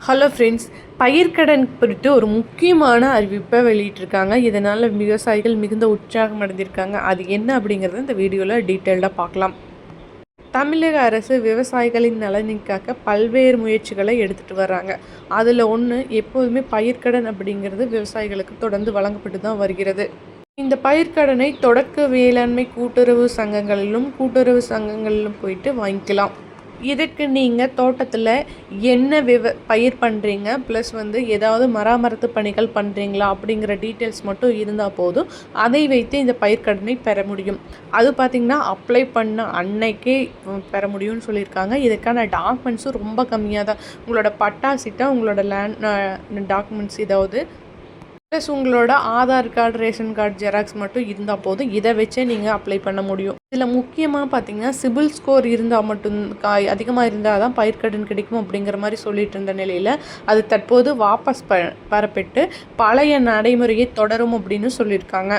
Hello friends, பயிர்க்கடன் குறித்து ஒரு முக்கியமான அறிவிப்பை வெளியிட்டிருக்காங்க. இதனால் விவசாயிகள் மிகுந்த உற்சாகம் அடைந்திருக்காங்க. அது என்ன அப்படிங்கிறத இந்த வீடியோவில் டீட்டெயில்டாக பார்க்கலாம். தமிழக அரசு விவசாயிகளின் நலனுக்காக பல்வேறு முயற்சிகளை எடுத்துகிட்டு வர்றாங்க. அதில் ஒன்று, எப்போதுமே பயிர்க்கடன் அப்படிங்கிறது விவசாயிகளுக்கு தொடர்ந்து வழங்கப்பட்டு தான் வருகிறது. இந்த பயிர்க்கடனை தொடக்க வேளாண்மை கூட்டுறவு சங்கங்களிலும் போயிட்டு வாங்கிக்கலாம். இதுக்கு நீங்கள் தோட்டத்தில் என்ன பயிர் பண்ணுறீங்க, ப்ளஸ் ஏதாவது மராமரத்து பணிகள் பண்ணுறீங்களா அப்படிங்கிற டீட்டெயில்ஸ் மட்டும் இருந்தால் போதும். அதை வைத்து இந்த பயிர்க்கடனை பெற முடியும். அது பார்த்திங்கன்னா அப்ளை பண்ண அன்னைக்கே பெற முடியும்னு சொல்லியிருக்காங்க. இதுக்கான டாக்குமெண்ட்ஸும் ரொம்ப கம்மியாக தான். உங்களோட பட்டா சிட்டா, உங்களோட லேண்ட் டாக்குமெண்ட்ஸ் ஏதாவது, ப்ளஸ் உங்களோட Aadhaar card, ration card xerox மட்டும் இருந்தால் போதும். இதை வச்சே நீங்கள் அப்ளை பண்ண முடியும். இதில் முக்கியமாக பார்த்தீங்கன்னா சிபில் ஸ்கோர் இருந்தால் மட்டும் அதிகமாக இருந்தால் தான் பயிர்க்கடன் கிடைக்கும் அப்படிங்கிற மாதிரி சொல்லிட்டு இருந்த நிலையில் அது தற்போது வாபஸ் பெறப்பட்டு பழைய நடைமுறையை தொடரும் அப்படின்னு சொல்லியிருக்காங்க.